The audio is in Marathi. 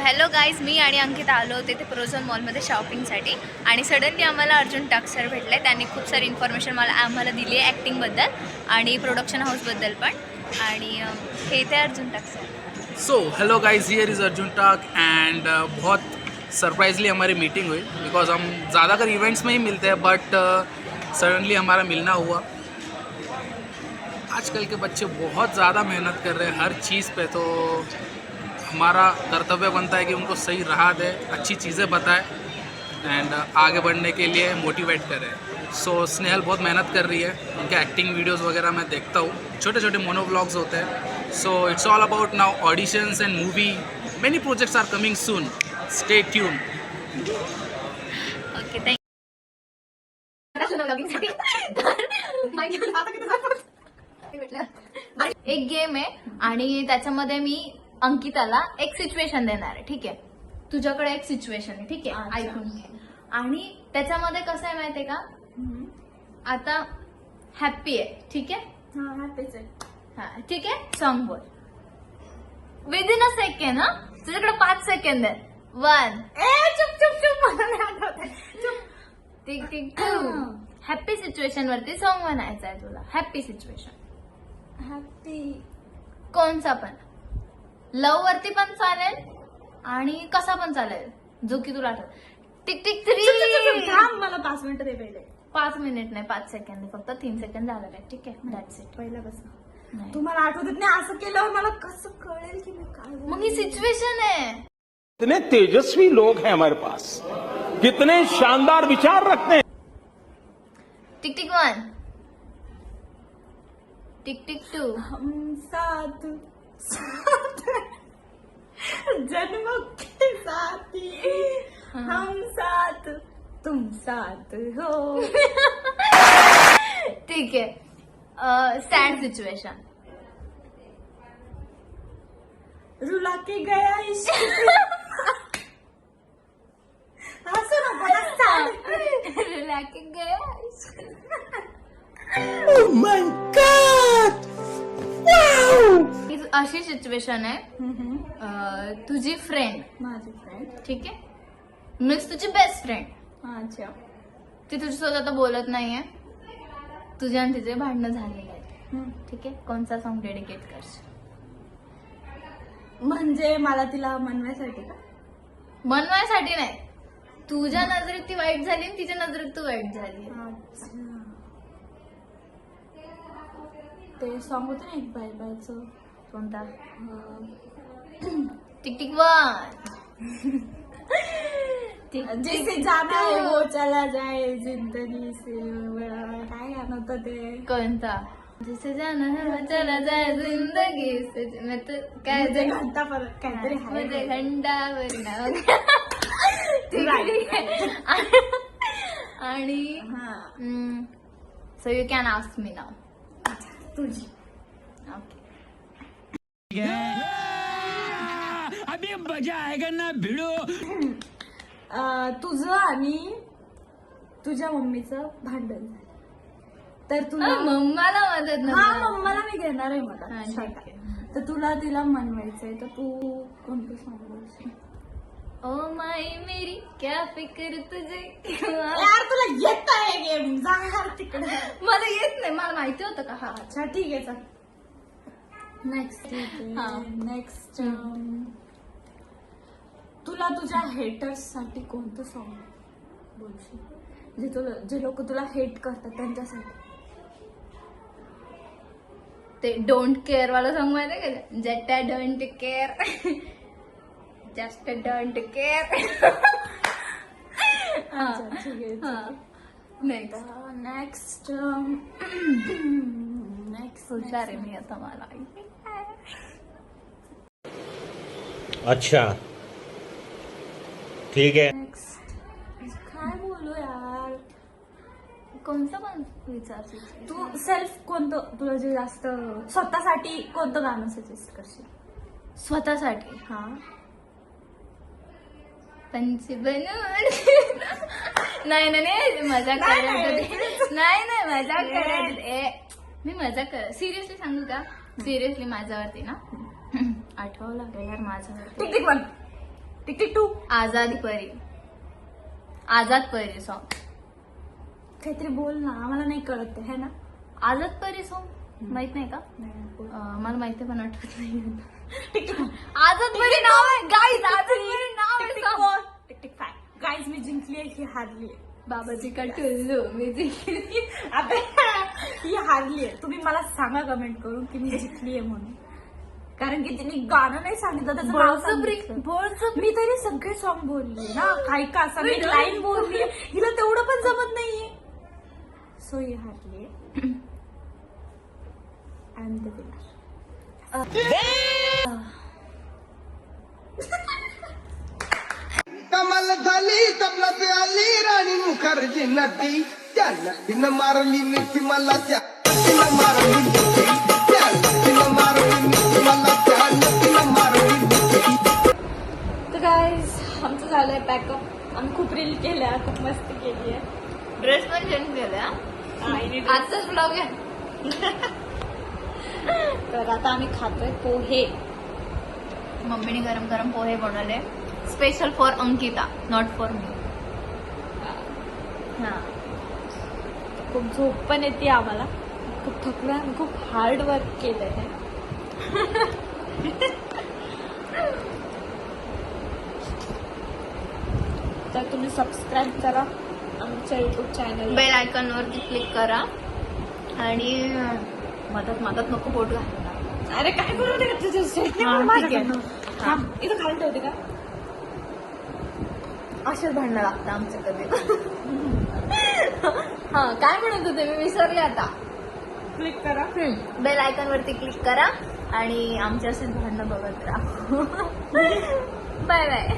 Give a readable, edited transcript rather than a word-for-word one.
हॅलो गाईज, मी आणि अंकिता आलो होते ते प्रोझोन मॉलमध्ये शॉपिंगसाठी आणि सडनली आम्हाला अर्जुन टाक सर भेटले. त्यांनी खूप सारी इन्फॉर्मेशन आम्हाला दिली आहे ॲक्टिंगबद्दल आणि प्रोडक्शन हाऊसबद्दल पण. आणि हे ते अर्जुन टाक sir. So hello guys, here is Arjun टाक एंड बहुत सरप्राइजली हमारी मीटिंग हुई बिकॉज हम ज़्यादातर इवेंट्स में ही मिलते हैं बट सडनली हमारा मिलना हुआ. आजकल के बच्चे बहुत ज़्यादा मेहनत कर रहे हैं हर चीज़ पे, तो हमारा कर्तव्य बनता है कि उनको सही राह दे, अच्छी चीज़ें बताए एंड आगे बढ़ने के लिए मोटिवेट करें. सो स्नेहल बहुत मेहनत कर रही है, उनके एक्टिंग वीडियोस वगैरह मैं देखता हूँ, छोटे छोटे मोनोव्लॉग्स होते हैं. So it's all about now auditions and movie. Many projects are coming soon. Stay tune. Okay, thank you. एक गेम आहे आणि त्याच्यामध्ये मी अंकिताला एक सिच्युएशन देणार आहे. ठीक आहे, तुझ्याकडे एक सिच्युएशन आहे. ठीक आहे, ऐकून घे. आणि त्याच्यामध्ये कसं आहे माहितीये का, आता हॅप्पी आहे. ठीक आहे, हॅपीच आहे. हा ठीक आहे. सॉन्ग बोल विदिन अ सेकंड. हा, तुझ्याकडे 5 सेकंड आहे. 1 चुप चुप चुप, मला नाही आठवत. चुप. Tick tick 2. हॅप्पी सिच्युएशन वरती सॉन्ग म्हणायचं आहे तुला. Happy situation happy. कोणचा पण, लव वरती पण चालेल आणि कसा पण चालेल, जो की तुला आठवत. Tick tick 3. थांब, मला 5 मिनिटं दे पहिले. 5 मिनिट नाही, 5 सेकंड, फक्त 3 सेकंड झालेले आहेत. ठीक आहे, दॅट्स इट. पहिला कसं तुम्हाला आठवत नाही, असं केल्यावर मला कसं कळेल की मी काय मग ही सिच्युएशन आहे. कितने तेजस्वी लोग हैं हमारे पास, कितने शानदार विचार रखते हैं. Tick tick 1. Tick tick 2. हम साथ जन्म के साथी, हम साथ तुम साथ हो. ठीक आहे. Sad situation. रुला के गया इश्क. असं नको ना. रिलॅक्स गया. अशी सिच्युएशन आहे, तुझी फ्रेंड, माझी फ्रेंड. ठीक आहे, मीन्स तुझी बेस्ट फ्रेंड, अच्छा. ती तुझ्यासोबत आता बोलत नाहीये, तुझे आणि तिचे भांडणं झालेले आहेत. ठीक आहे, कोणता सॉन्ग डेडिकेट करशील? म्हणजे मला तिला मनवायसाठी का? मनवायसाठी नाही, तुझ्या नजरेत ती वाईट झाली आणि तिच्या नजरेत तू वाईट झाली. अच्छा. ते सॉन्ग होतं ना एक बाय बायचं. कोणता? अं, टिक टिक 1. जैसे जाना है वो चला जाए जिंदगी से. काय गाणं होतं ते? कोणता? जिसे जाना है वो चला जाए जिंदगी से. मैं तो काय म्हणजे घंटा परत काहीतरी आहे. म्हणजे घंटावर नाव. आणि हा. So you can ask me नाव. तुझी. ओके. अभी मजा आएगा ना भिड़ो. तुझं आणि तुझ्या मम्मीचं भांडण झालं तर तुला मम्माला मदत हा नाही. मम्माला मी घेणार आहे. हा, मला ठीक शांत. आहे. तर तुला तिला मनवायचंय तर तू कोणतं सांगू? ओ माई मेरी क्या फिक्र तुझे. यार तुला येत आहे गेम, जा यार तिकडे. मला येत नाही, मला माहिती होतं का. हा, अच्छा ठीक आहे, चल नेक्स्ट. हा. नेक्स्ट तुला तुझ्या हेटर्स साठी कोणतं सॉन्ग बोलशील? जे लोक तुला हेट करतात त्यांच्यासाठी. ते डोंट केअर वाला सॉन्ग माहिती आहे का? Just don't care, just don't care. अच्छा ठीक आहे. नेक्स्ट. नेक्स्ट नेक्स्ट हुशार आहे मी आता. मला अच्छा ठीक है. नेक्स्ट काय बोलू यार? कोणतं पण विचारशील तू सेल्फ कोणतं तुला जे जास्त स्वतःसाठी कोणतं गाणं सजेस्ट करशील? स्वतःसाठी? हा. पंछी बनून. नाही नाही, मजाक करत होते. नाही मजाक करत होते. मी मजाक कर. सिरियसली सांगू का? सिरियसली माझ्यावरती ना आठवावं लागेल यार माझ्यावरती. ठीक ठीक. टिक टिक टू आजादी परी, आझाद परी सॉन्ग. काहीतरी बोल ना, आम्हाला नाही कळत है ना. आझाद परी सॉन्ग माहित नाही का? मला माहिती पण आठवत नाही. टिक टिक आझाद परी नाव आहे गाईज, आझाद परी नाव आहे song. Tick tick five. Guys मी जिंकली आहे की हारली आहे? बाबाजी का टुल्लू मी जिंकली. अबे ही हारली आहे. तुम्ही मला सांगा कमेंट करून की मी जिंकली आहे म्हणून. कारण की तिने गाणं नाही सांगितलं, त्याचं नाव सांगितलं. मी तरी सगळे सॉन्ग बोलले ना, काही का सगळी लाईन बोलली. हिला तेवढं पण जमत नाहीये. सो ही हारली आहे. I am the winner. कमाल झाली तबलाची आली राणी मुखर्जी नदी त्या नदीनं मारली मिठी मला त्या नदीनं मारली मिठी त्या नदीनं मारली मिठी मला त्या नदीनं मारली मिठी. तर गाईज आमचं झालंय पॅकअप. आम्ही खूप रील केल्या, खूप मस्ती केली आहे. ड्रेस पण चेंज केला. आजचाच ब्लॉग आहे. तर आता आम्ही खातोय पोहे. मम्मीने गरम गरम पोहे बनवले special for Ankita, not for me. हा, खूप झोप पण येते आम्हाला. खूप थकलो आहे, खूप हार्ड वर्क केलंय हे. तर तुम्ही सबस्क्राईब करा आमच्या युट्यूब चॅनल. बेल आयकॉन वरती क्लिक करा आणि मदत मदत नको बोट घालू. अरे काय करू दे का तुझं सेट हा, ठीक आहे. इथं खाली ठेवते का? असेच भांडणं लागतं आमचं कधी. हा, काय म्हणत होते मी विसरले आता. क्लिक करा. बेल आयकॉन वरती क्लिक करा आणि आमच्या असेच भांडणं बघत राहा. Bye bye.